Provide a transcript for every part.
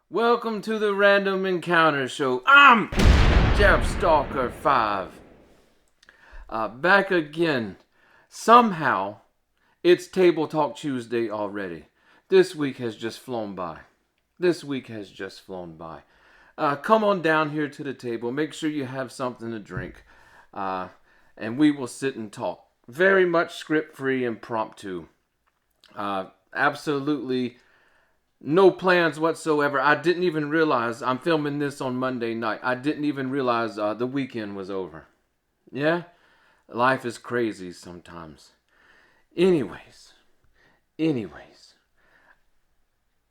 Welcome to the Random Encounter Show. I'm DeathStalker V. Back again. Somehow, it's Table Talk Tuesday already. This week has just flown by. Come on down here to the table. Make sure you have something to drink. And we will sit and talk. Very much script-free, impromptu. Absolutely no plans whatsoever. I didn't even realize I'm filming this on Monday night. I didn't even realize the weekend was over. Yeah? Life is crazy sometimes. Anyways.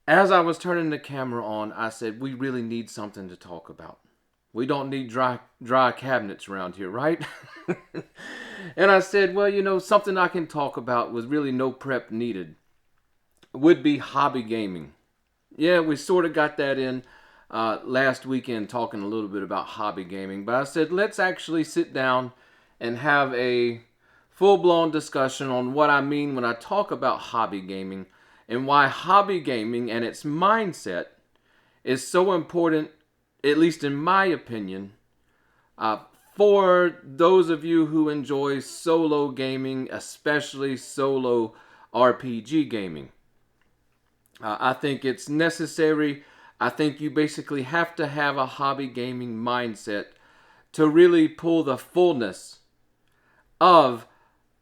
As I was turning the camera on, I said, we really need something to talk about. We don't need dry cabinets around here, right? And I said, well, something I can talk about with really no prep needed would be hobby gaming. Yeah, we sort of got that in last weekend, talking a little bit about hobby gaming. But I said, let's actually sit down and have a full-blown discussion on what I mean when I talk about hobby gaming and why hobby gaming and its mindset is so important, at least in my opinion, for those of you who enjoy solo gaming, especially solo RPG gaming. I think it's necessary. I think you basically have to have a hobby gaming mindset to really pull the fullness of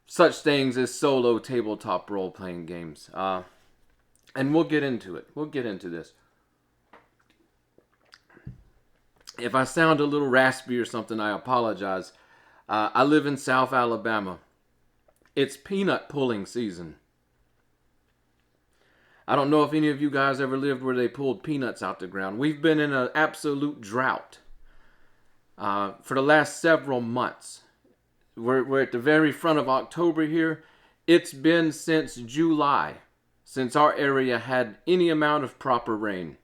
such things as solo tabletop role-playing games. And we'll get into it. We'll get into this. If I sound a little raspy or something, I apologize. I live in South Alabama. It's peanut pulling season. I don't know if any of you guys ever lived where they pulled peanuts out the ground. We've been in an absolute drought for the last several months. We're at the very front of October here. It's been since July since our area had any amount of proper rain.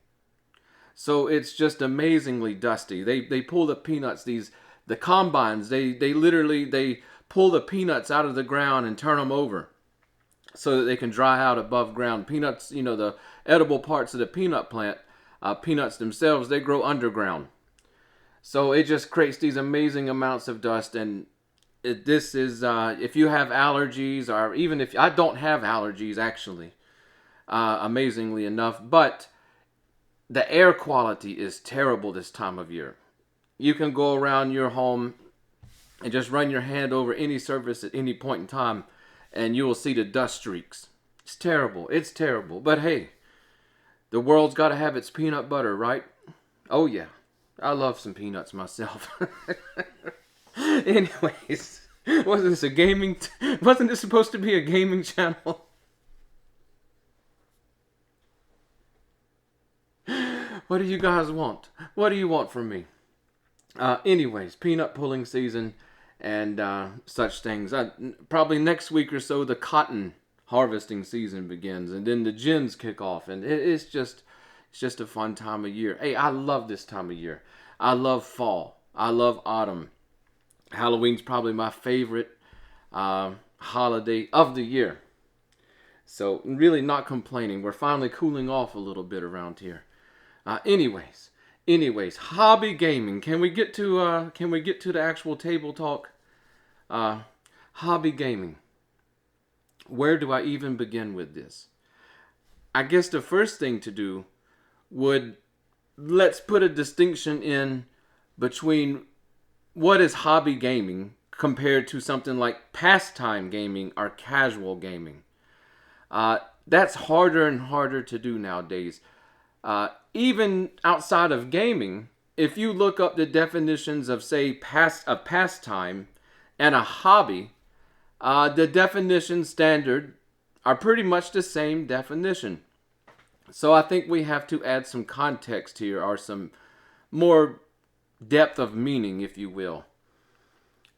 So it's just amazingly dusty. They pull the peanuts, the combines, they literally pull the peanuts out of the ground and turn them over so that they can dry out above ground. Peanuts, the edible parts of the peanut plant, peanuts themselves, they grow underground. So it just creates these amazing amounts of dust. And this is, if you have allergies, or even if I don't have allergies actually, amazingly enough, but the air quality is terrible this time of year. You can go around your home and just run your hand over any surface at any point in time, and you will see the dust streaks. It's terrible. But hey, the world's got to have its peanut butter, right? Oh yeah, I love some peanuts myself. Anyways, wasn't this supposed to be a gaming channel? What do you guys want? What do you want from me? Anyways, peanut pulling season and such things. Probably next week or so, the cotton harvesting season begins, and then the gins kick off, and it's just a fun time of year. Hey, I love this time of year. I love fall. I love autumn. Halloween's probably my favorite holiday of the year. So really not complaining. We're finally cooling off a little bit around here. Anyways, hobby gaming. Can we get to the actual table talk? Hobby gaming. Where do I even begin with this? I guess the first thing to do let's put a distinction in between what is hobby gaming compared to something like pastime gaming or casual gaming. That's harder and harder to do nowadays. Even outside of gaming, if you look up the definitions of, say, a pastime and a hobby, the definition standard are pretty much the same definition. So I think we have to add some context here, or some more depth of meaning, if you will.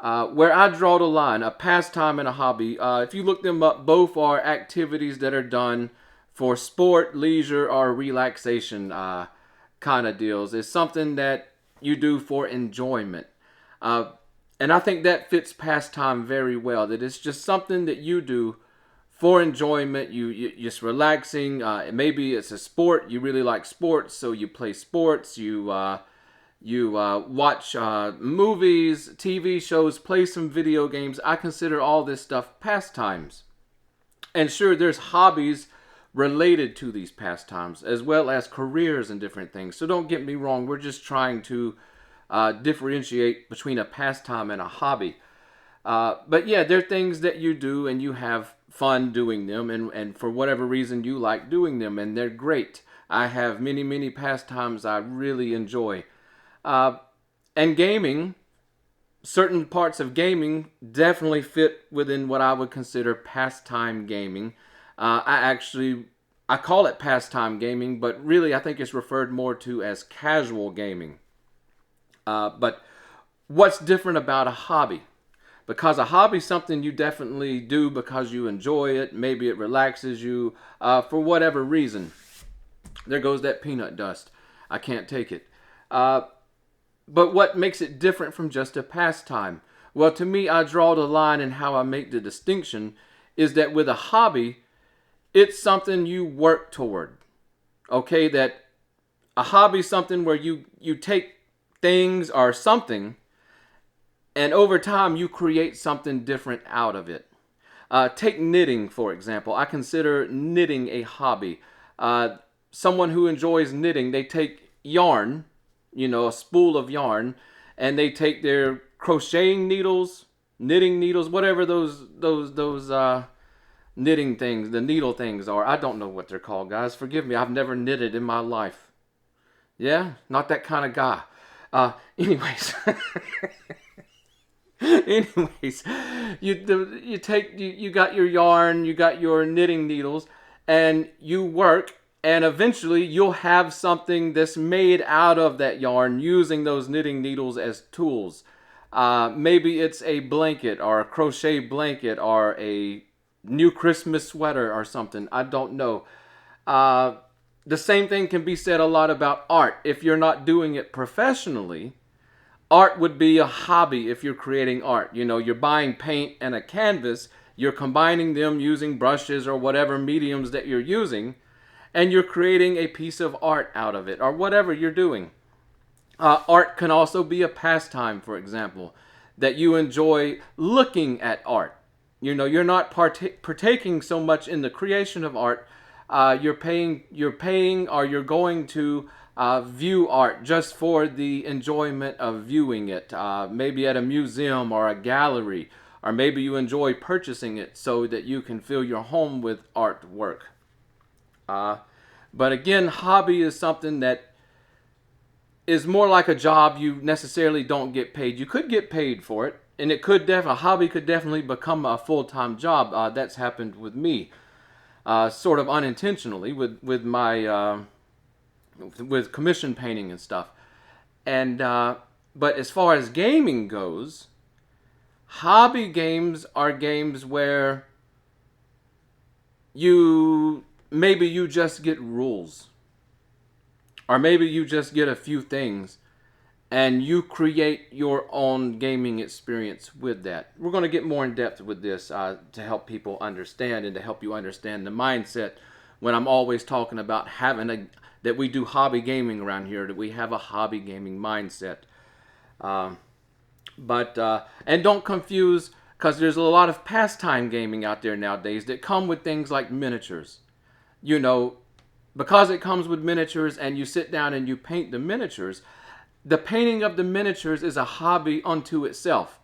Where I draw the line, a pastime and a hobby, if you look them up, both are activities that are done for sport, leisure, or relaxation kind of deals. It's something that you do for enjoyment. And I think that fits pastime very well. That it's just something that you do for enjoyment. You just relaxing. Maybe it's a sport. You really like sports, so you play sports. You watch movies, TV shows, play some video games. I consider all this stuff pastimes. And sure, there's hobbies related to these pastimes, as well as careers and different things. So don't get me wrong. We're just trying to differentiate between a pastime and a hobby. But yeah, they're things that you do and you have fun doing them, and for whatever reason you like doing them, and they're great. I have many, many pastimes I really enjoy. Uh, and gaming, certain parts of gaming definitely fit within what I would consider pastime gaming. I call it pastime gaming, but really I think it's referred more to as casual gaming. But what's different about a hobby? Because a hobby is something you definitely do because you enjoy it. Maybe it relaxes you for whatever reason. There goes that peanut dust. I can't take it. But what makes it different from just a pastime? Well, to me, I draw the line in how I make the distinction is that with a hobby, it's something you work toward. Okay, that a hobby is something where you take things or something, and over time you create something different out of it. Take knitting, for example. I consider knitting a hobby. Someone who enjoys knitting, they take yarn, a spool of yarn, and they take their crocheting needles, knitting needles, whatever those knitting things, the needle things are. I don't know what they're called, guys. Forgive me. I've never knitted in my life. Yeah, not that kind of guy. Anyways, anyways, you got your yarn, you got your knitting needles, and you work. And eventually you'll have something that's made out of that yarn using those knitting needles as tools. Maybe it's a blanket or a crochet blanket or a new Christmas sweater or something. I don't know. The same thing can be said a lot about art. If you're not doing it professionally, art would be a hobby if you're creating art. You're buying paint and a canvas. You're combining them using brushes or whatever mediums that you're using, and you're creating a piece of art out of it, or whatever you're doing. Art can also be a pastime, for example, that you enjoy looking at art. You're not partaking so much in the creation of art. You're paying, or you're going to view art just for the enjoyment of viewing it. Maybe at a museum or a gallery, or maybe you enjoy purchasing it so that you can fill your home with artwork. But again, hobby is something that is more like a job. You necessarily don't get paid. You could get paid for it, and a hobby could definitely become a full-time job. That's happened with me, sort of unintentionally with my with commission painting and stuff. And but as far as gaming goes, hobby games are games where maybe you just get rules, or maybe you just get a few things and you create your own gaming experience with that. We're going to get more in depth with this to help people understand and to help you understand the mindset when I'm always talking about that we do hobby gaming around here, that we have a hobby gaming mindset. And don't confuse, because there's a lot of pastime gaming out there nowadays that come with things like miniatures. Because it comes with miniatures and you sit down and you paint the miniatures, the painting of the miniatures is a hobby unto itself.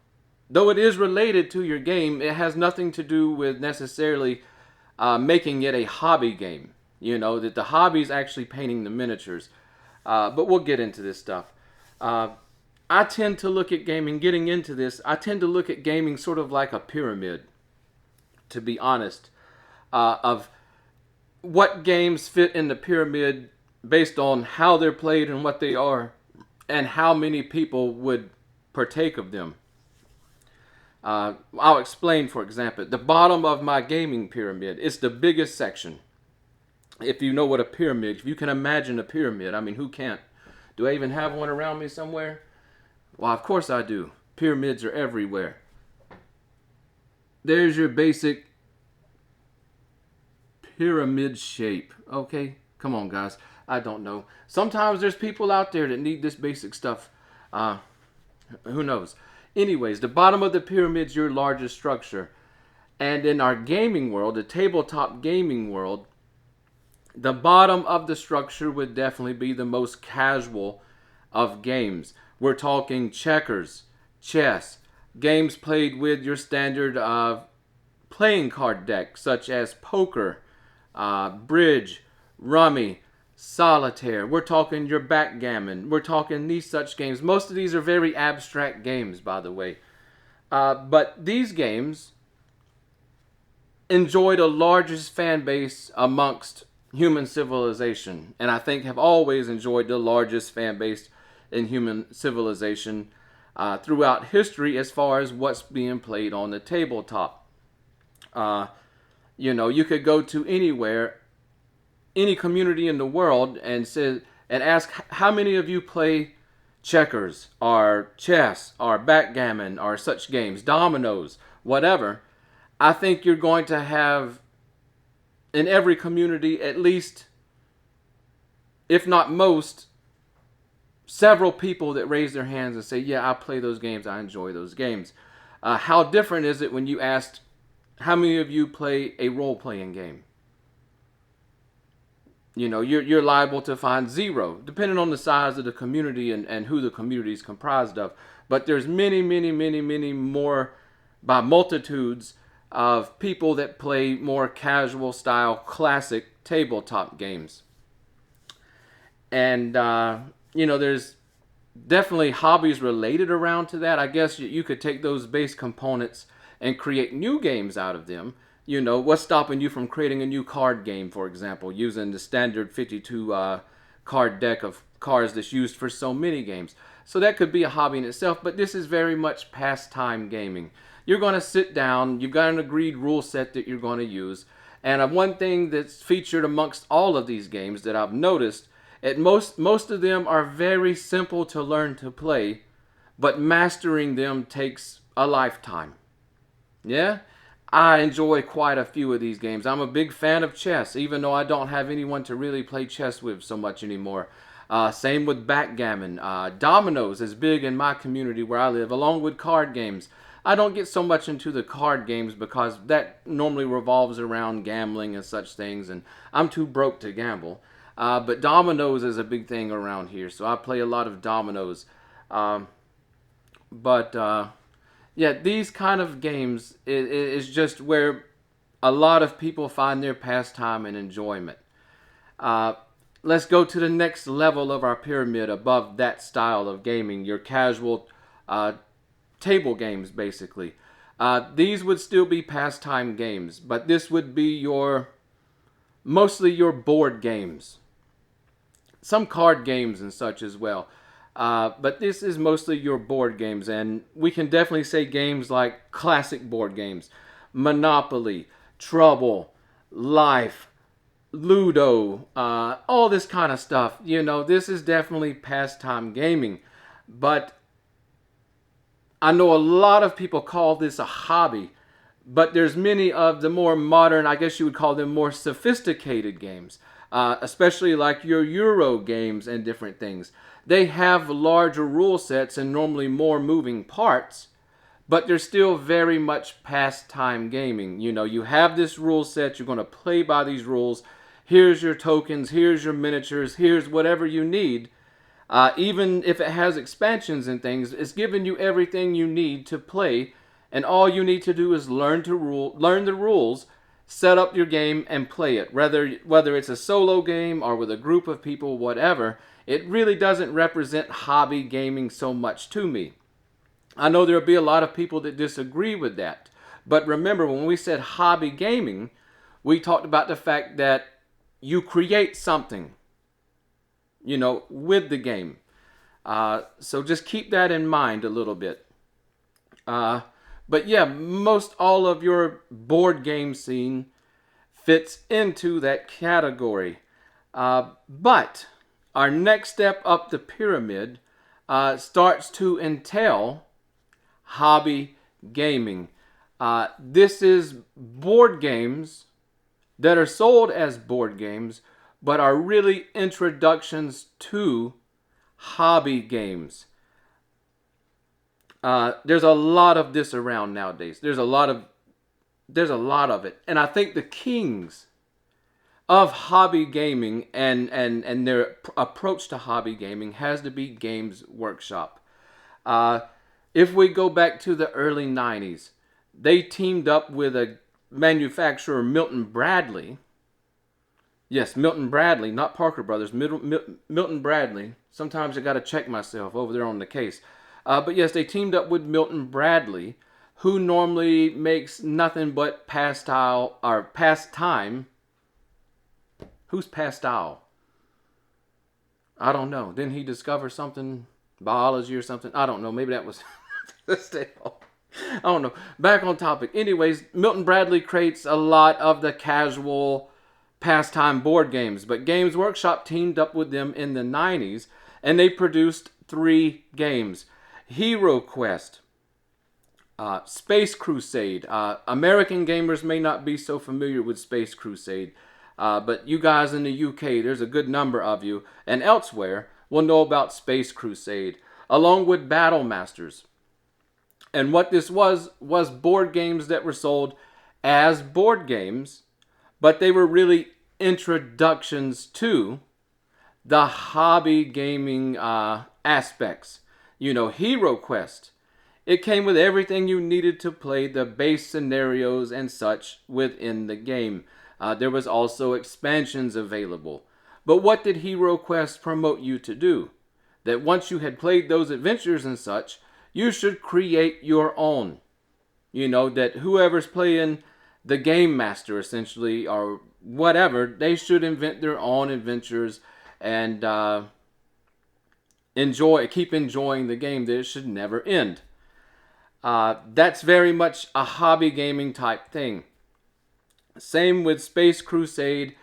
Though it is related to your game, it has nothing to do with necessarily making it a hobby game. That the hobby is actually painting the miniatures. But we'll get into this stuff. I tend to look at gaming, getting into this, I tend to look at gaming sort of like a pyramid, to be honest, of what games fit in the pyramid based on how they're played and what they are, and how many people would partake of them. I'll explain, for example, the bottom of my gaming pyramid is the biggest section. If you know what a pyramid, if you can imagine a pyramid, I mean, who can't? Do I even have one around me somewhere? Well, of course I do. Pyramids are everywhere. There's your basic pyramid shape. Okay? Come on, guys. I don't know. Sometimes there's people out there that need this basic stuff. Who knows? Anyways, the bottom of the pyramid's your largest structure. And in our gaming world, the tabletop gaming world, the bottom of the structure would definitely be the most casual of games. We're talking checkers, chess, games played with your standard playing card deck, such as poker, bridge, rummy, solitaire. We're talking your backgammon. We're talking these such games. Most of these are very abstract games, by the way. But these games enjoy the largest fan base amongst human civilization, and I think have always enjoyed the largest fan base in human civilization throughout history as far as what's being played on the tabletop. You could go to anywhere, any community in the world, and ask how many of you play checkers or chess or backgammon or such games, dominoes, whatever. I think you're going to have in every community at least, if not most, several people that raise their hands and say, yeah, I play those games, I enjoy those games. How different is it when you asked, how many of you play a role-playing game? You're liable to find zero, depending on the size of the community and who the community is comprised of. But there's many, many, many, many more, by multitudes, of people that play more casual style classic tabletop games. And, there's definitely hobbies related around to that. I guess you could take those base components and create new games out of them. What's stopping you from creating a new card game, for example, using the standard 52 card deck of cards that's used for so many games? So that could be a hobby in itself, but this is very much pastime gaming. You're going to sit down, you've got an agreed rule set that you're going to use, and one thing that's featured amongst all of these games that I've noticed, most of them are very simple to learn to play, but mastering them takes a lifetime. Yeah? I enjoy quite a few of these games. I'm a big fan of chess, even though I don't have anyone to really play chess with so much anymore. Same with backgammon. Dominoes is big in my community where I live, along with card games. I don't get so much into the card games because that normally revolves around gambling and such things, and I'm too broke to gamble. But dominoes is a big thing around here, so I play a lot of dominoes. Yeah, these kind of games is just where a lot of people find their pastime and enjoyment. Let's go to the next level of our pyramid above that style of gaming, your casual table games, basically. These would still be pastime games, but this would be mostly your board games. Some card games and such as well. But this is mostly your board games, and we can definitely say games like classic board games, Monopoly, Trouble, Life, Ludo, all this kind of stuff. This is definitely pastime gaming, but I know a lot of people call this a hobby, but there's many of the more modern, I guess you would call them more sophisticated games, especially like your Euro games and different things. They have larger rule sets and normally more moving parts, but they're still very much pastime gaming. You have this rule set, you're going to play by these rules. Here's your tokens, here's your miniatures, here's whatever you need. Even if it has expansions and things, it's giving you everything you need to play, and all you need to do is learn the rules, set up your game, and play it. Whether it's a solo game or with a group of people, whatever, it really doesn't represent hobby gaming so much to me. I know there'll be a lot of people that disagree with that, but remember, when we said hobby gaming, we talked about the fact that you create something, with the game. So just keep that in mind a little bit. But yeah, most all of your board game scene fits into that category. But our next step up the pyramid starts to entail hobby gaming. This is board games that are sold as board games, but are really introductions to hobby games. There's a lot of this around nowadays. There's a lot of it, and I think the kings of hobby gaming and their approach to hobby gaming has to be Games Workshop. If we go back to the early 90s, they teamed up with a manufacturer, Milton Bradley. Yes, Milton Bradley, not Parker Brothers, Milton Bradley. Sometimes I got to check myself over there on the case. But yes, they teamed up with Milton Bradley, who normally makes nothing but pastime. Who's pastile? I don't know. Didn't he discover something, biology or something? I don't know. Maybe that was I don't know. Back on topic. Anyways, Milton Bradley creates a lot of the casual pastime board games, but Games Workshop teamed up with them in the 90s, and they produced 3 games. Hero Quest, Space Crusade. American gamers may not be so familiar with Space Crusade, but you guys in the UK, there's a good number of you, and elsewhere, will know about Space Crusade, along with Battle Masters. And what this was board games that were sold as board games, but they were really introductions to the hobby gaming aspects. You know, Hero Quest, it came with everything you needed to play the base scenarios and such within the game. There was also expansions available. But what did Hero Quest promote you to do? That once you had played those adventures and such, you should create your own. You know, that whoever's playing the game master, essentially, or whatever, they should invent their own adventures and keep enjoying the game, that it should never end. That's very much a hobby gaming type thing. Same with Space Crusade,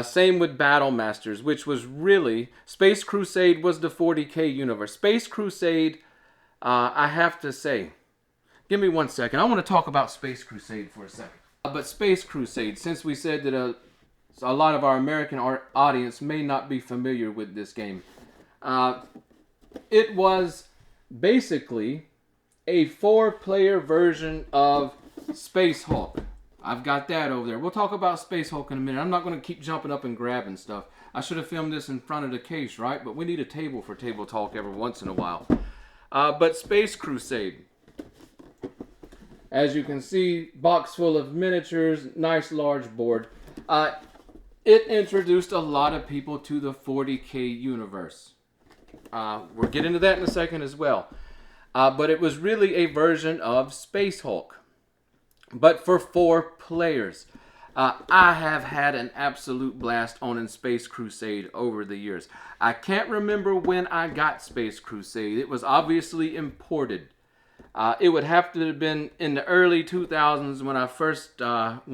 same with Battle Masters, which was really, Space Crusade was the 40K universe. Space Crusade, I have to say, give me 1 second. I want to talk about Space Crusade for a second. But Space Crusade, since we said that a lot of our American audience may not be familiar with this game, it was basically a 4-player version of Space Hulk. I've got that over there. We'll talk about Space Hulk in a minute. I'm not going to keep jumping up and grabbing stuff. I should have filmed this in front of the case, right? But we need a table for table talk every once in a while. But Space Crusade. As you can see, box full of miniatures, nice large board. It introduced a lot of people to the 40K universe. We'll get into that in a second as well. But it was really a version of Space Hulk, but for 4 players. I have had an absolute blast owning Space Crusade over the years. I can't remember when I got Space Crusade. It was obviously imported. It would have to have been in the early 2000s when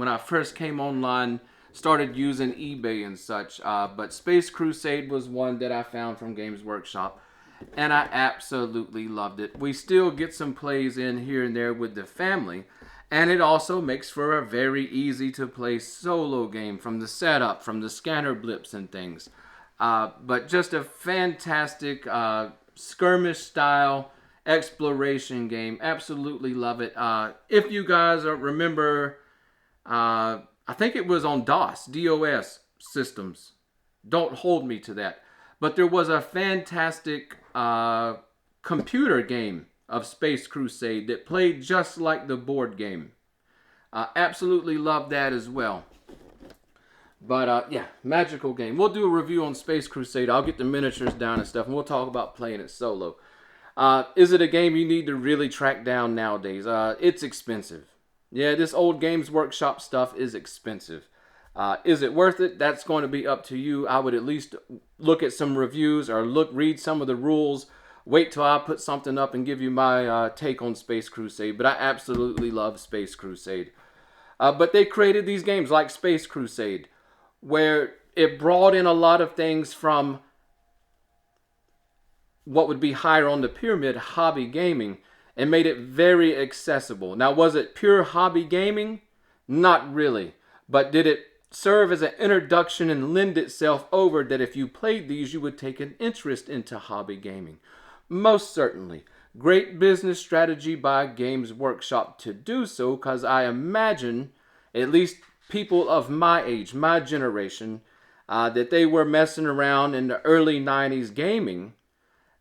I first came online, started using eBay and such. But Space Crusade was one that I found from Games Workshop, and I absolutely loved it. We still get some plays in here and there with the family, and it also makes for a very easy to play solo game from the setup, from the scanner blips and things. But just a fantastic skirmish style exploration game. Absolutely love it. If you guys remember, I think it was on DOS systems. Don't hold me to that. But there was a fantastic computer game of Space Crusade that played just like the board game. Absolutely love that as well. But yeah, magical game. We'll do a review on Space Crusade. I'll get the miniatures down and stuff, and we'll talk about playing it solo. Is it a game you need to really track down nowadays? It's expensive. Yeah, this old Games Workshop stuff is expensive. Is it worth it? That's going to be up to you. I would at least look at some reviews or read some of the rules. Wait till I put something up and give you my take on Space Crusade. But I absolutely love Space Crusade. But they created these games like Space Crusade, where it brought in a lot of things from what would be higher on the pyramid, hobby gaming, and made it very accessible. Now, was it pure hobby gaming? Not really. But did it serve as an introduction and lend itself over that if you played these, you would take an interest into hobby gaming? Most certainly. Great business strategy by Games Workshop to do so, because I imagine, at least people of my age, my generation, that they were messing around in the early 90s gaming.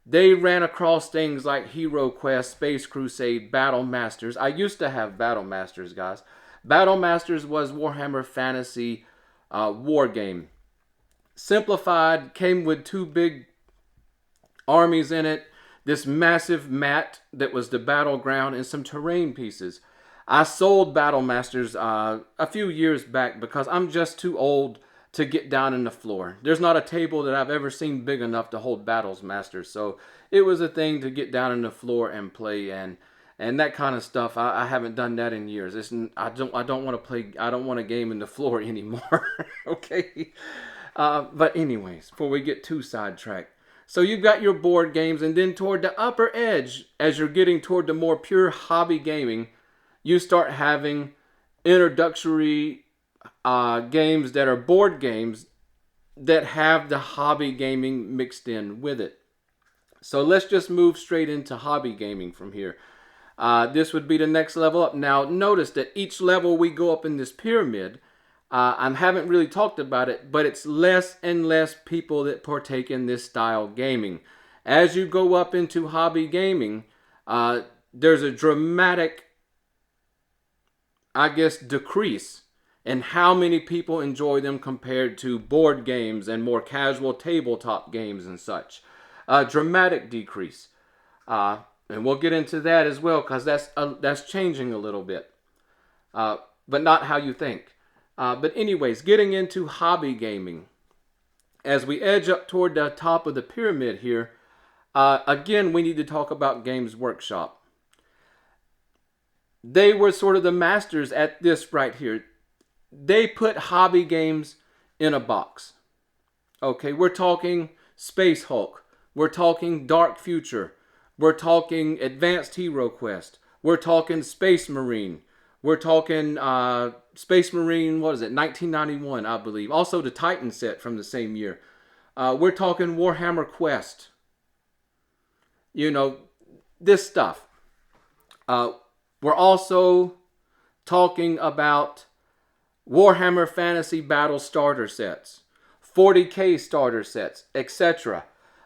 They ran across things like Hero Quest, Space Crusade, Battle Masters. I used to have Battle Masters, guys. Battle Masters was Warhammer Fantasy war game. Simplified, came with 2 big armies in it, this massive mat that was the battleground, and some terrain pieces. I sold Battle Masters a few years back because I'm just too old to get down in the floor. There's not a table that I've ever seen big enough to hold Battle Masters, so it was a thing to get down in the floor and play, and that kind of stuff. I haven't done that in years. I don't want to play. I don't want to game in the floor anymore. Okay, but anyways, before we get too sidetracked. So you've got your board games, and then toward the upper edge, as you're getting toward the more pure hobby gaming, you start having introductory games that are board games that have the hobby gaming mixed in with it. So let's just move straight into hobby gaming from here. This would be the next level up. Now notice that each level we go up in this pyramid, I haven't really talked about it, but it's less and less people that partake in this style gaming. As you go up into hobby gaming, there's a dramatic, I guess, decrease in how many people enjoy them compared to board games and more casual tabletop games and such. A dramatic decrease. And we'll get into that as well, because that's changing a little bit. But not how you think. But anyways, getting into hobby gaming. As we edge up toward the top of the pyramid here, again, we need to talk about Games Workshop. They were sort of the masters at this right here. They put hobby games in a box. Okay, we're talking Space Hulk. We're talking Dark Future. We're talking Advanced Hero Quest. We're talking Space Marine. We're talking Space Marine, what is it, 1991, I believe. Also the Titan set from the same year. We're talking Warhammer Quest. You know, this stuff. We're also talking about Warhammer Fantasy Battle starter sets, 40K starter sets, etc.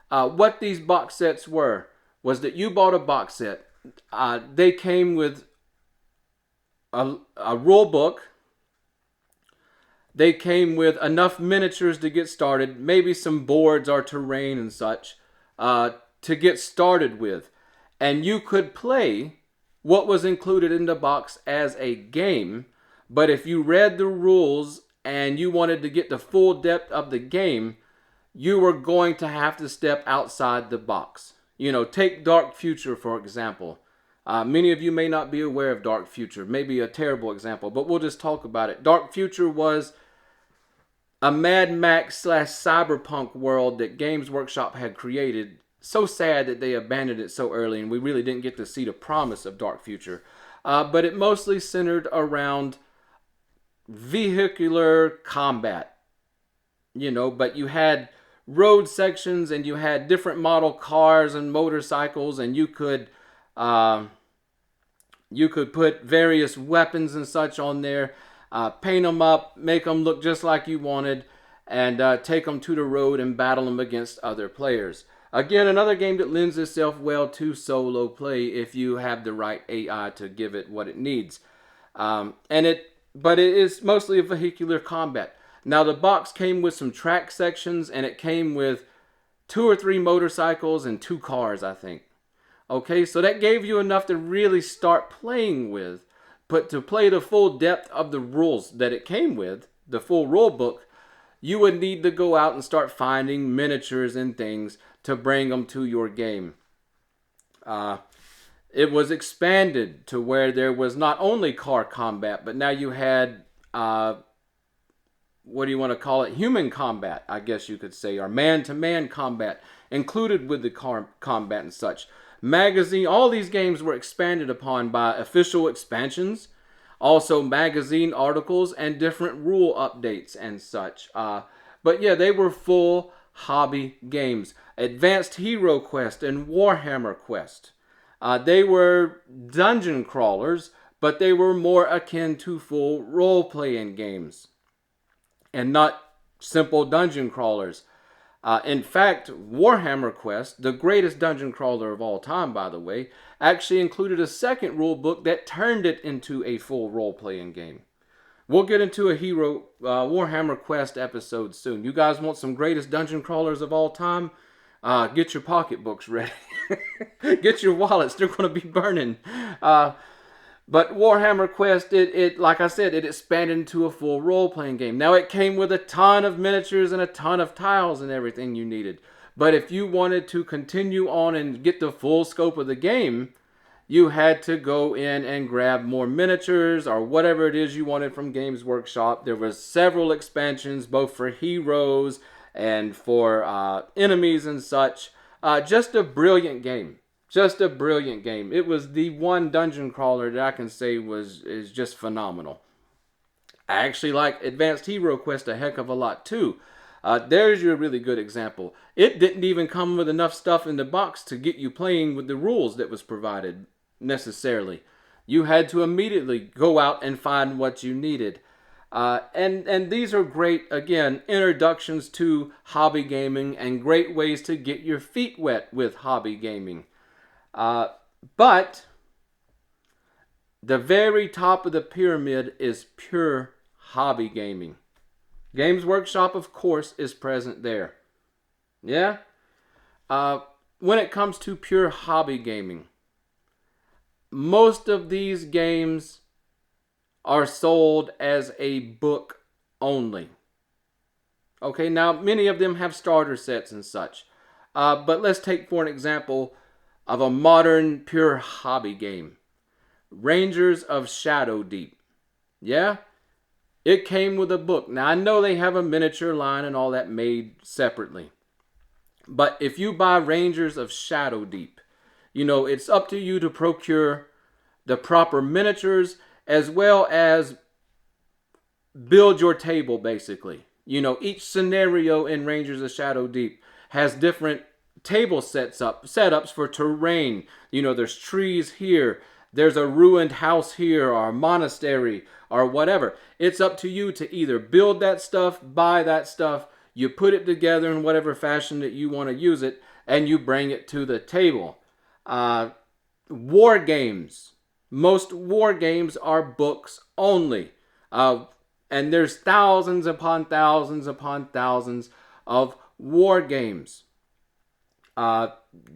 What these box sets were was that you bought a box set. They came with a rule book. They came with enough miniatures to get started, maybe some boards or terrain and such to get started with. And you could play what was included in the box as a game, but if you read the rules and you wanted to get the full depth of the game, you were going to have to step outside the box. You know, take Dark Future, for example. Many of you may not be aware of Dark Future. Maybe a terrible example, but we'll just talk about it. Dark Future was a Mad Max / cyberpunk world that Games Workshop had created. So sad that they abandoned it so early, and we really didn't get to see the promise of Dark Future. But it mostly centered around vehicular combat. You know, but you had road sections, and you had different model cars and motorcycles, and you could put various weapons and such on there, paint them up, make them look just like you wanted, and take them to the road and battle them against other players. Again, another game that lends itself well to solo play if you have the right AI to give it what it needs. But it is mostly a vehicular combat. Now, the box came with some track sections, and it came with 2 or 3 motorcycles and 2 cars, I think. Okay, so that gave you enough to really start playing with. But to play the full depth of the rules that it came with, the full rule book, you would need to go out and start finding miniatures and things to bring them to your game. It was expanded to where there was not only car combat, but now you had, what do you want to call it? Human combat, I guess you could say, or man-to-man combat included with the car combat and such. magazine. All these games were expanded upon by official expansions, also magazine articles, and different rule updates and such. But yeah, they were full hobby games. Advanced Hero Quest and Warhammer Quest. They were dungeon crawlers, but they were more akin to full role-playing games and not simple dungeon crawlers. In fact, Warhammer Quest, the greatest dungeon crawler of all time, by the way, actually included a second rule book that turned it into a full role-playing game. We'll get into a Warhammer Quest episode soon. You guys want some greatest dungeon crawlers of all time? Get your pocketbooks ready. Get your wallets. They're going to be burning. But Warhammer Quest, it like I said, it expanded into a full role-playing game. Now, it came with a ton of miniatures and a ton of tiles and everything you needed. But if you wanted to continue on and get the full scope of the game, you had to go in and grab more miniatures or whatever it is you wanted from Games Workshop. There was several expansions, both for heroes and for enemies and such. Just a brilliant game. Just a brilliant game. It was the one dungeon crawler that I can say is just phenomenal. I actually like Advanced Hero Quest a heck of a lot too. There's your really good example. It didn't even come with enough stuff in the box to get you playing with the rules that was provided necessarily. You had to immediately go out and find what you needed. And these are great, again, introductions to hobby gaming and great ways to get your feet wet with hobby gaming. But the very top of the pyramid is pure hobby gaming. Games Workshop, of course, is present there. Yeah? When it comes to pure hobby gaming, most of these games are sold as a book only. Okay, now many of them have starter sets and such. But let's take for an example of a modern pure hobby game. Rangers of Shadow Deep. Yeah? It came with a book. Now I know they have a miniature line and all that made separately. But if you buy Rangers of Shadow Deep, you know, it's up to you to procure the proper miniatures as well as build your table, basically. You know, each scenario in Rangers of Shadow Deep has different table setups for terrain. You know, there's trees here, there's a ruined house here, or a monastery, or whatever. It's up to you to either build that stuff, buy that stuff, you put it together in whatever fashion that you want to use it, and you bring it to the table. War games. Most war games are books only. And there's thousands upon thousands upon thousands of war games.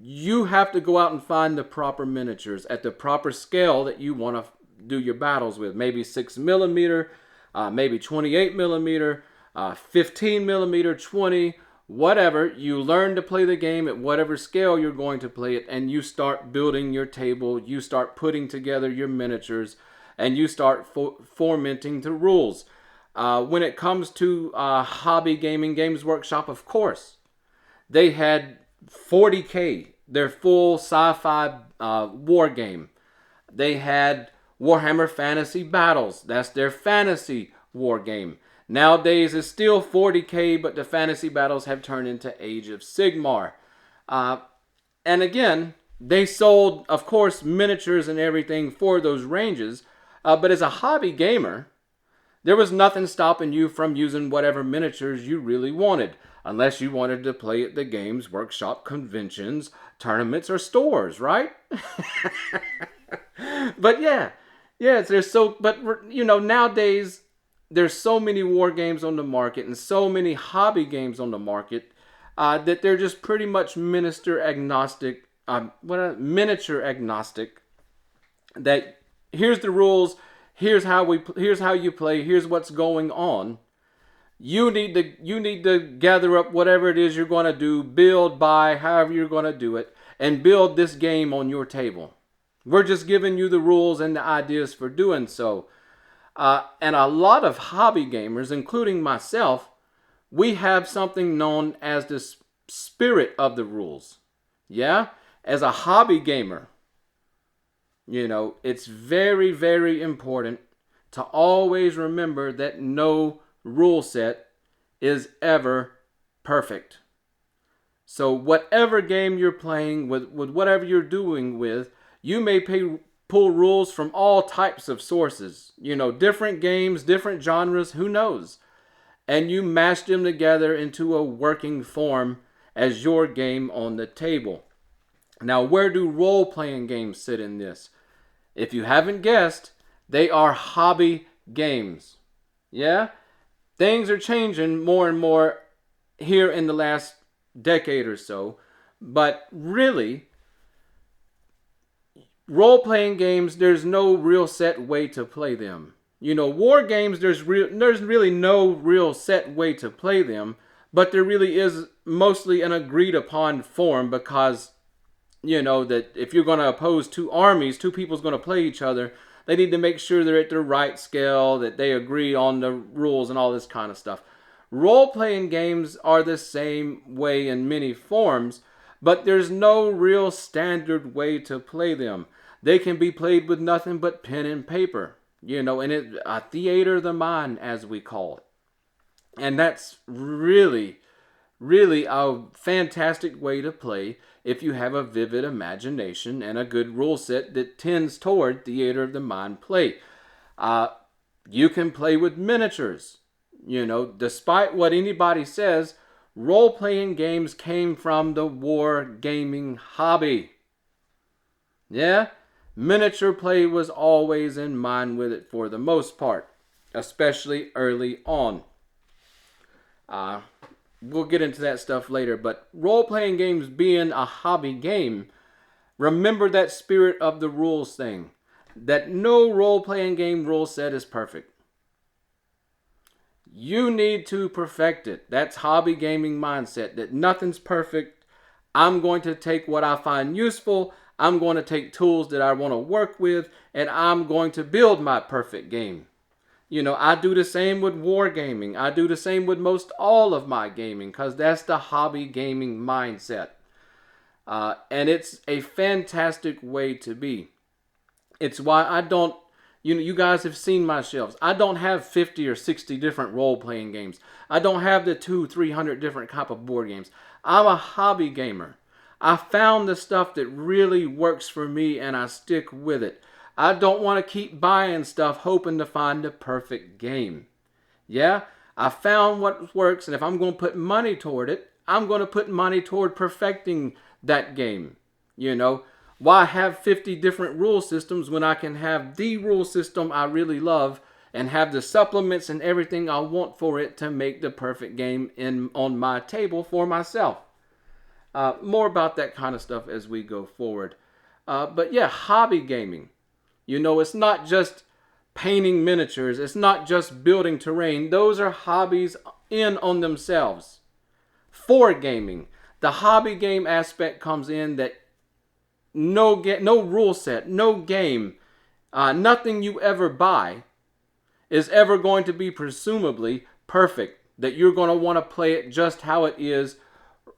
You have to go out and find the proper miniatures at the proper scale that you want to do your battles with. Maybe 6mm, maybe 28mm, 15mm, 20, whatever. You learn to play the game at whatever scale you're going to play it, and you start building your table, you start putting together your miniatures, and you start fomenting the rules. When it comes to hobby gaming, Games Workshop, of course, they had 40K, their full sci-fi war game. They had Warhammer Fantasy Battles. That's their fantasy war game. Nowadays, it's still 40K, but the fantasy battles have turned into Age of Sigmar. And again, they sold, of course, miniatures and everything for those ranges. But as a hobby gamer, there was nothing stopping you from using whatever miniatures you really wanted, unless you wanted to play at the Games Workshop conventions, tournaments, or stores, right? But yeah, but you know, nowadays there's so many war games on the market and so many hobby games on the market that they're just pretty much miniature agnostic. That here's the rules, here's how you play, here's what's going on. You need to gather up whatever it is you're going to do, build, buy, however you're going to do it, and build this game on your table. We're just giving you the rules and the ideas for doing so. And a lot of hobby gamers, including myself, we have something known as the spirit of the rules. Yeah? as a hobby gamer, it's very, very important to always remember that no rule set is ever perfect. So whatever game you're playing, with whatever you're doing with, you may pull rules from all types of sources. Different games, different genres, who knows? And you mash them together into a working form as your game on the table. Now, where do role-playing games sit in this? If you haven't guessed, they are hobby games. Yeah? Things are changing more and more here in the last decade or so. But really, role-playing games, there's no real set way to play them. War games, there's really no real set way to play them. But there really is mostly an agreed upon form, because that if you're going to oppose two armies, two people's going to play each other, they need to make sure they're at the right scale, that they agree on the rules and all this kind of stuff. Role-playing games are the same way in many forms, but there's no real standard way to play them. They can be played with nothing but pen and paper, and a theater of the mind, as we call it. And that's really, really a fantastic way to play if you have a vivid imagination and a good rule set that tends toward theater of the mind play. You can play with miniatures. Despite what anybody says, role-playing games came from the war gaming hobby. Yeah? Miniature play was always in mind with it for the most part, especially early on. We'll get into that stuff later, but role-playing games being a hobby game, remember that spirit of the rules thing, that no role-playing game rule set is perfect. You need to perfect it. That's hobby gaming mindset, that nothing's perfect. I'm going to take what I find useful, I'm going to take tools that I want to work with, and I'm going to build my perfect game. I do the same with wargaming. I do the same with most all of my gaming, because that's the hobby gaming mindset. And it's a fantastic way to be. It's why I don't, you guys have seen my shelves. I don't have 50 or 60 different role-playing games. I don't have the 200-300 different type of board games. I'm a hobby gamer. I found the stuff that really works for me, and I stick with it. I don't want to keep buying stuff hoping to find the perfect game. Yeah, I found what works, and if I'm going to put money toward it, I'm going to put money toward perfecting that game. Why have 50 different rule systems when I can have the rule system I really love and have the supplements and everything I want for it to make the perfect game on my table for myself? More about that kind of stuff as we go forward. But yeah, hobby gaming. It's not just painting miniatures. It's not just building terrain. Those are hobbies in on themselves. For gaming, the hobby game aspect comes in, that no rule set, no game, nothing you ever buy is ever going to be presumably perfect. That you're going to want to play it just how it is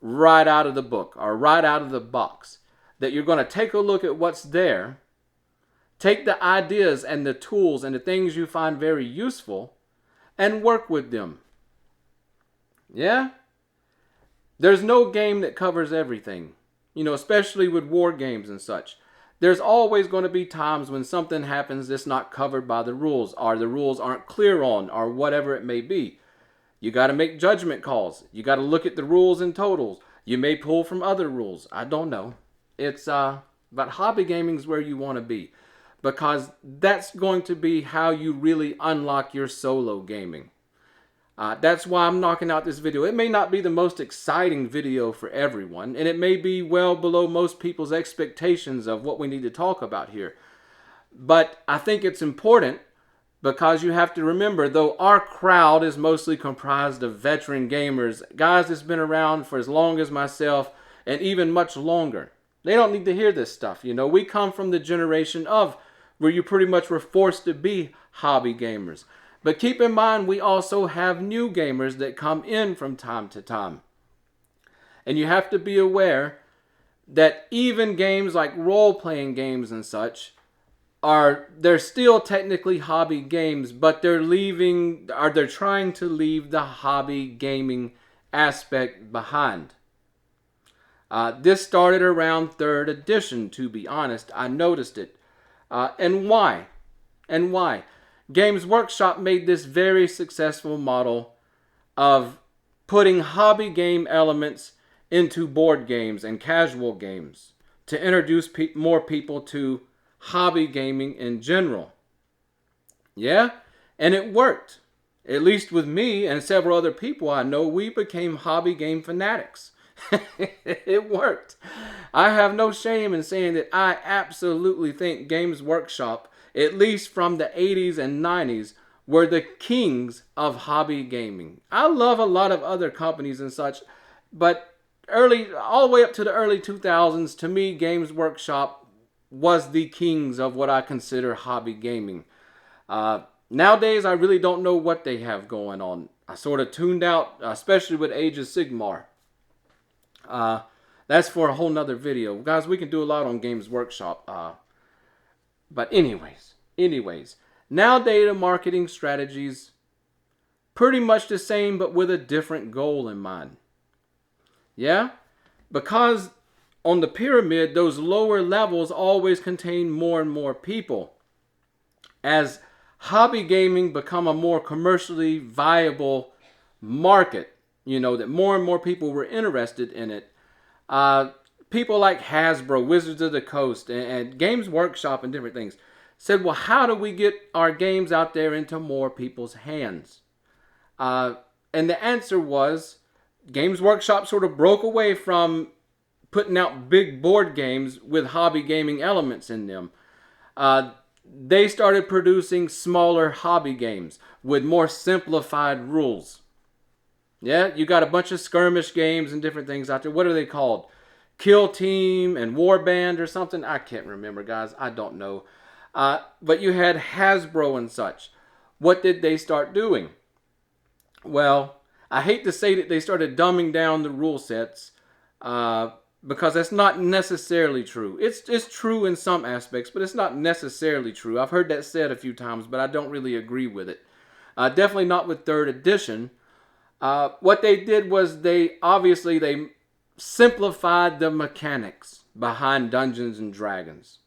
right out of the book or right out of the box. That you're going to take a look at what's there, take the ideas and the tools and the things you find very useful, and work with them. Yeah? There's no game that covers everything. Especially with war games and such. There's always going to be times when something happens that's not covered by the rules, or the rules aren't clear on, or whatever it may be. You got to make judgment calls. You got to look at the rules in totals. You may pull from other rules. I don't know. But hobby gaming is where you want to be, because that's going to be how you really unlock your solo gaming. That's why I'm knocking out this video. It may not be the most exciting video for everyone, and it may be well below most people's expectations of what we need to talk about here. But I think it's important, because you have to remember, though our crowd is mostly comprised of veteran gamers, guys that's been around for as long as myself, and even much longer. They don't need to hear this stuff. We come from the generation of where you pretty much were forced to be hobby gamers. But keep in mind, we also have new gamers that come in from time to time. And you have to be aware that even games like role-playing games and such they're still technically hobby games, but they're trying to leave the hobby gaming aspect behind. This started around 3rd edition, to be honest. I noticed it. And why? And why? Games Workshop made this very successful model of putting hobby game elements into board games and casual games to introduce more people to hobby gaming in general. Yeah, and it worked. At least with me and several other people I know, we became hobby game fanatics. It worked. I have no shame in saying that I absolutely think Games Workshop, at least from the 80s and 90s, were the kings of hobby gaming. I love a lot of other companies and such, but all the way up to the early 2000s, to me, Games Workshop was the kings of what I consider hobby gaming. Nowadays, I really don't know what they have going on. I sort of tuned out, especially with Age of Sigmar. That's for a whole nother video. Guys, we can do a lot on Games Workshop. But anyways, nowadays the marketing strategies pretty much the same, but with a different goal in mind. Yeah? Because on the pyramid, those lower levels always contain more and more people. As hobby gaming become a more commercially viable market, that more and more people were interested in it. People like Hasbro, Wizards of the Coast, and Games Workshop and different things said, well, how do we get our games out there into more people's hands? And the answer was Games Workshop sort of broke away from putting out big board games with hobby gaming elements in them. They started producing smaller hobby games with more simplified rules. Yeah, you got a bunch of skirmish games and different things out there. What are they called? Kill Team and Warband or something? I can't remember, guys. I don't know. But you had Hasbro and such. What did they start doing? Well, I hate to say that they started dumbing down the rule sets, because that's not necessarily true. It's true in some aspects, but it's not necessarily true. I've heard that said a few times, but I don't really agree with it. Definitely not with 3rd edition. What they did was they simplified the mechanics behind Dungeons and Dragons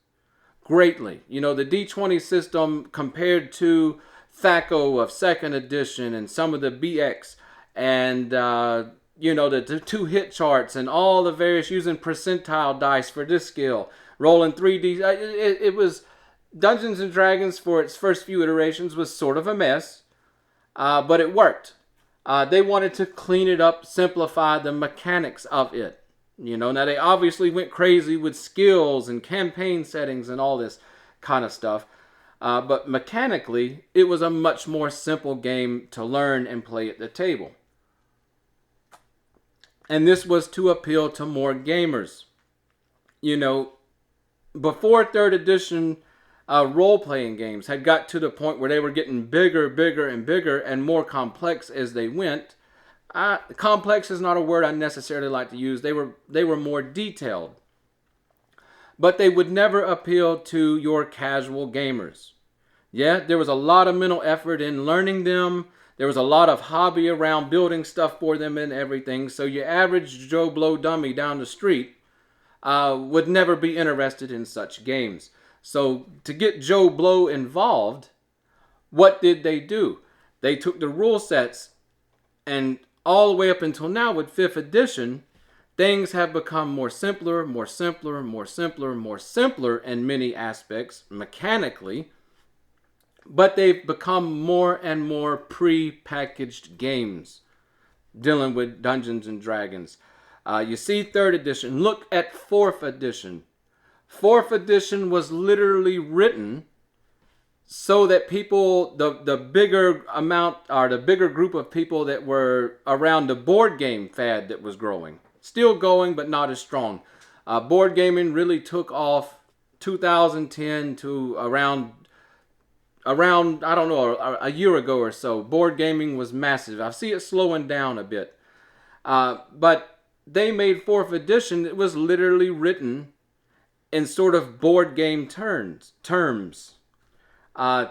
greatly. The D20 system compared to THACO of 2nd edition and some of the BX and the 2 hit charts and all the various using percentile dice for this skill, rolling 3D. It was Dungeons and Dragons for its first few iterations was sort of a mess, but it worked. They wanted to clean it up, simplify the mechanics of it. Now they obviously went crazy with skills and campaign settings and all this kind of stuff. But mechanically, it was a much more simple game to learn and play at the table. And this was to appeal to more gamers. Before 3rd edition, role-playing games had got to the point where they were getting bigger and more complex as they went. Complex is not a word I necessarily like to use. They were more detailed. But they would never appeal to your casual gamers. Yeah, there was a lot of mental effort in learning them. There was a lot of hobby around building stuff for them and everything. So your average Joe Blow dummy down the street would never be interested in such games. So to get Joe Blow involved, what did they do? They took the rule sets, and all the way up until now with 5th edition, things have become more simpler in many aspects, mechanically, but they've become more and more pre-packaged games dealing with Dungeons and Dragons. You see 3rd edition. Look at 4th edition. 4th edition was literally written so that people, the bigger amount, or the bigger group of people that were around the board game fad that was growing. Still going, but not as strong. Board gaming really took off 2010 to around, I don't know, a year ago or so. Board gaming was massive. I see it slowing down a bit. But they made 4th edition that was literally written in sort of board game terms.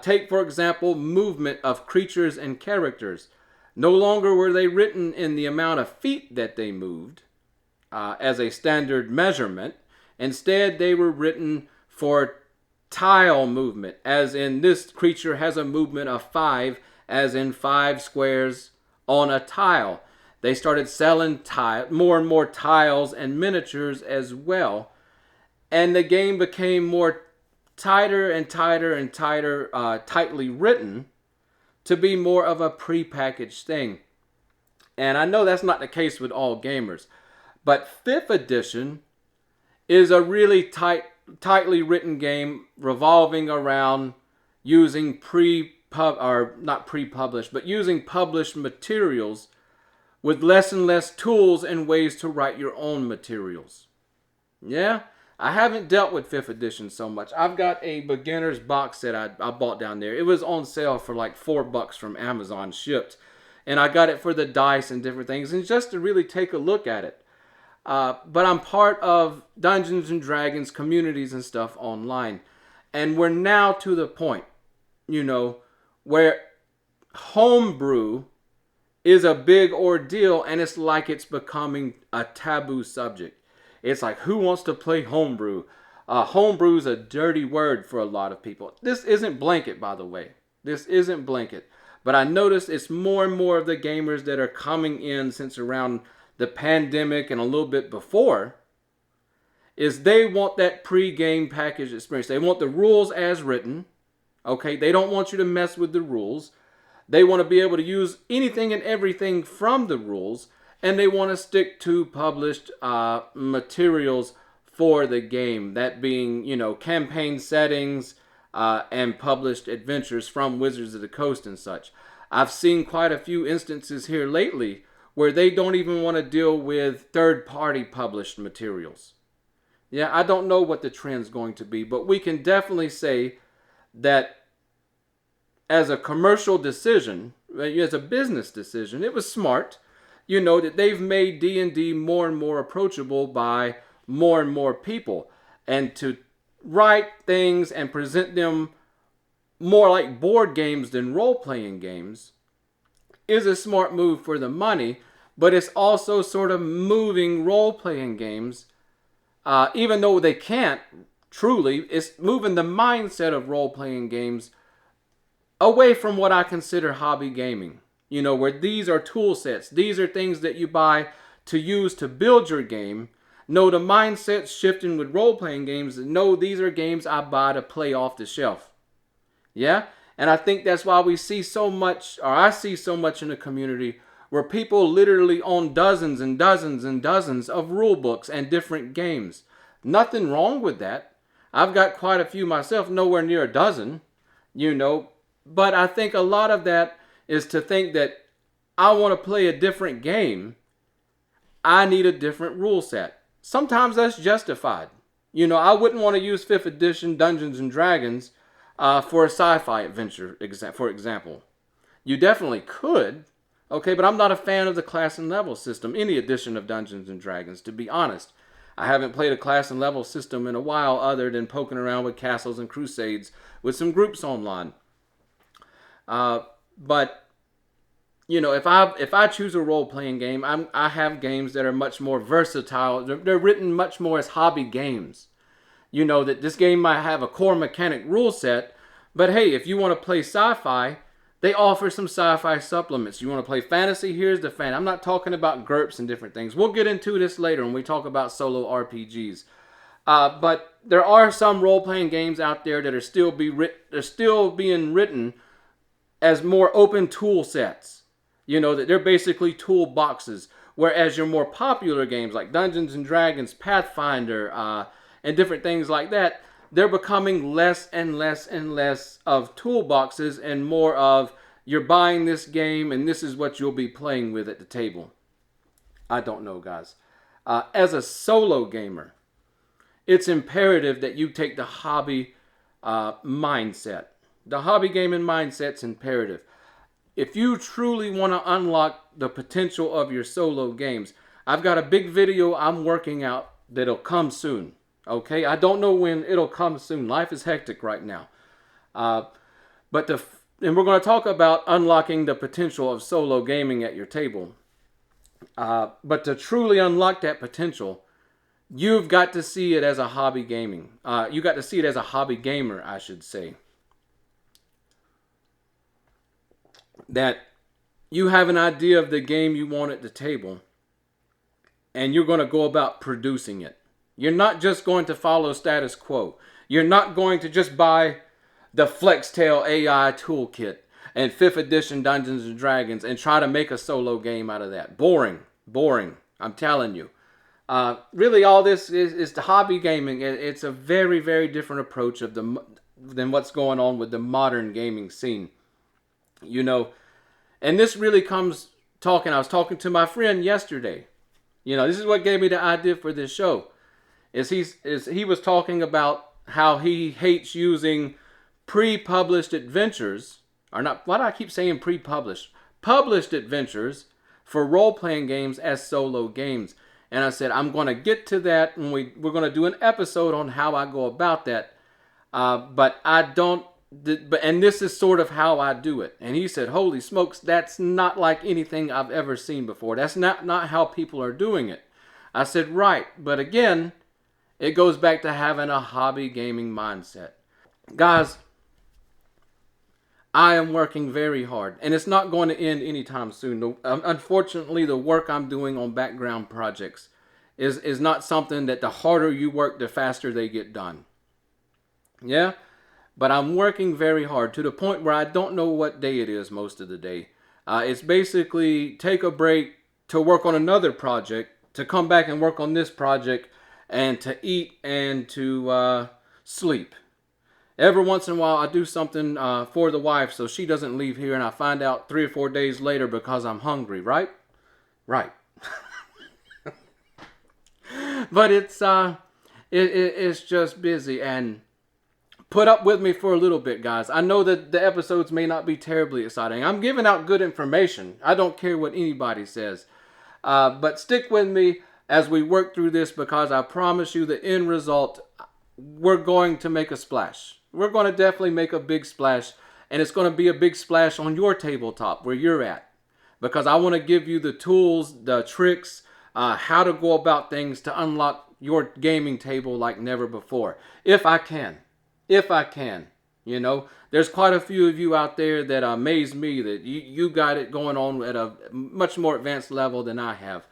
Take, for example, movement of creatures and characters. No longer were they written in the amount of feet that they moved as a standard measurement. Instead, they were written for tile movement, as in this creature has a movement of 5, as in 5 squares on a tile. They started selling more and more tiles and miniatures as well. And the game became more tighter and tighter and tighter, tightly written to be more of a prepackaged thing. And I know that's not the case with all gamers. But 5th edition is a really tightly written game revolving around using not pre-published, but using published materials with less and less tools and ways to write your own materials. Yeah, I haven't dealt with 5th edition so much. I've got a beginner's box set I bought down there. It was on sale for like $4 from Amazon shipped. And I got it for the dice and different things, and just to really take a look at it. But I'm part of Dungeons and Dragons communities and stuff online. And we're now to the point, where homebrew is a big ordeal, and it's like it's becoming a taboo subject. It's like, who wants to play homebrew? Homebrew is a dirty word for a lot of people. This isn't blanket, by the way. This isn't blanket. But I notice it's more and more of the gamers that are coming in since around the pandemic and a little bit before, is they want that pre-game package experience. They want the rules as written. Okay, they don't want you to mess with the rules. They want to be able to use anything and everything from the rules, and they want to stick to published materials for the game. That being, campaign settings and published adventures from Wizards of the Coast and such. I've seen quite a few instances here lately where they don't even want to deal with third-party published materials. Yeah, I don't know what the trend's going to be, but we can definitely say that as a commercial decision, as a business decision, it was smart, that they've made D&D more and more approachable by more and more people. And to write things and present them more like board games than role-playing games is a smart move for the money, but it's also sort of moving role-playing games, even though they can't truly, it's moving the mindset of role-playing games away from what I consider hobby gaming. Where these are tool sets. These are things that you buy to use to build your game. No, the mindset's shifting with role-playing games. No, these are games I buy to play off the shelf. Yeah? And I think that's why I see so much in the community where people literally own dozens and dozens and dozens of rule books and different games. Nothing wrong with that. I've got quite a few myself, nowhere near a dozen, But I think a lot of that is to think that I want to play a different game. I need a different rule set. Sometimes that's justified. I wouldn't want to use 5th edition Dungeons and Dragons for a sci-fi adventure, for example. You definitely could, okay, but I'm not a fan of the class and level system, any edition of Dungeons and Dragons, to be honest. I haven't played a class and level system in a while other than poking around with Castles and Crusades with some groups online. But if I choose a role-playing game, I have games that are much more versatile. They're written much more as hobby games. That this game might have a core mechanic rule set, but hey, if you want to play sci-fi, they offer some sci-fi supplements. You want to play fantasy? Here's the fan. I'm not talking about GURPS and different things. We'll get into this later when we talk about solo RPGs. But there are some role-playing games out there that are still being written as more open tool sets. That they're basically toolboxes. Whereas your more popular games like Dungeons and Dragons, Pathfinder, and different things like that, they're becoming less and less and less of toolboxes and more of you're buying this game and this is what you'll be playing with at the table. I don't know, guys. As a solo gamer, it's imperative that you take the hobby mindset. The hobby gaming mindset's imperative. If you truly want to unlock the potential of your solo games, I've got a big video I'm working out that'll come soon. Okay, I don't know when it'll come soon. Life is hectic right now. But and we're going to talk about unlocking the potential of solo gaming at your table. But to truly unlock that potential, you've got to see it as a hobby gaming. You got to see it as a hobby gamer, I should say. That you have an idea of the game you want at the table, and you're going to go about producing it. You're not just going to follow status quo. You're not going to just buy the Flextail AI toolkit and 5th edition Dungeons and Dragons and try to make a solo game out of that. Boring. I'm telling you. Really, all this is the hobby gaming. It's a very, very different approach than what's going on with the modern gaming scene. You know, and this really comes I was talking to my friend yesterday. You know, this is what gave me the idea for this show. He was talking about how he hates using pre-published adventures, or not, why do I keep saying pre-published? Published adventures for role-playing games as solo games. And I said, I'm going to get to that, and we're going to do an episode on how I go about that. But this is sort of how I do it. And he said, holy smokes, that's not like anything I've ever seen before. That's not how people are doing it. I said, right. But again, it goes back to having a hobby gaming mindset. Guys, I am working very hard, and it's not going to end anytime soon. Unfortunately, the work I'm doing on background projects is not something that the harder you work, the faster they get done. Yeah? But I'm working very hard to the point where I don't know what day it is most of the day. It's basically take a break to work on another project, to come back and work on this project, and to eat and to sleep. Every once in a while, I do something for the wife so she doesn't leave here and I find out 3 or 4 days later because I'm hungry, right? Right. But it's just busy, and put up with me for a little bit, guys. I know that the episodes may not be terribly exciting. I'm giving out good information. I don't care what anybody says. But stick with me as we work through this, because I promise you the end result, we're going to make a splash. We're going to definitely make a big splash, and it's going to be a big splash on your tabletop where you're at, because I want to give you the tools, the tricks, how to go about things to unlock your gaming table like never before. If I can. You know, there's quite a few of you out there that amaze me that you got it going on at a much more advanced level than I have.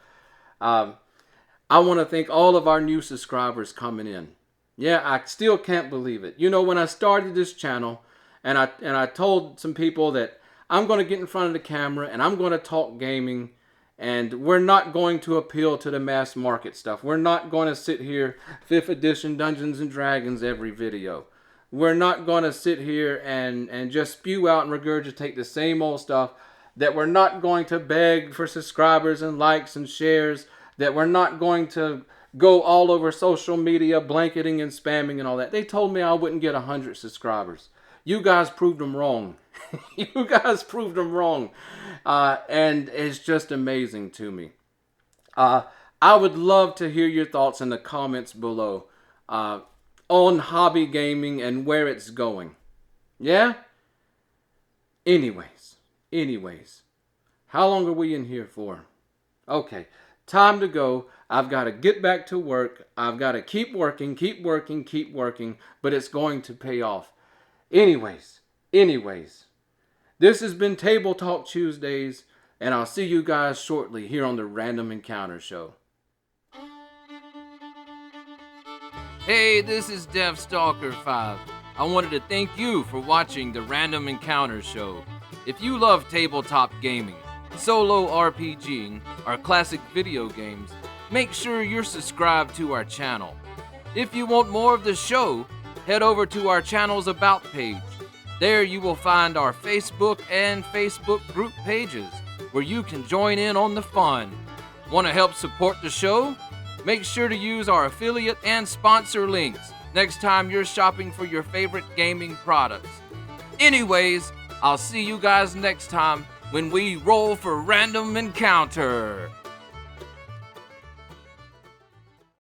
I want to thank all of our new subscribers coming in. Yeah, I still can't believe it. You know, when I started this channel, and I told some people that I'm going to get in front of the camera and I'm going to talk gaming, and we're not going to appeal to the mass market stuff. We're not going to sit here 5th edition Dungeons and Dragons every video. We're not going to sit here and just spew out and regurgitate the same old stuff. That we're not going to beg for subscribers and likes and shares. That we're not going to go all over social media blanketing and spamming and all that. They told me I wouldn't get 100 subscribers. You guys proved them wrong. You guys proved them wrong. And it's just amazing to me. I would love to hear your thoughts in the comments below on hobby gaming and where it's going. Yeah? Anyways. How long are we in here for? Okay. Time to go. I've got to get back to work. I've got to keep working, but it's going to pay off. Anyways, this has been Table Talk Tuesdays, and I'll see you guys shortly here on the Random Encounter Show. Hey, this is DeathStalker V. I wanted to thank you for watching the Random Encounter Show. If you love tabletop gaming, solo RPGing, or classic video games, make sure you're subscribed to our channel. If you want more of the show, head over to our channel's About page. There you will find our Facebook and Facebook group pages where you can join in on the fun. Want to help support the show? Make sure to use our affiliate and sponsor links next time you're shopping for your favorite gaming products. Anyways, I'll see you guys next time when we roll for Random Encounter.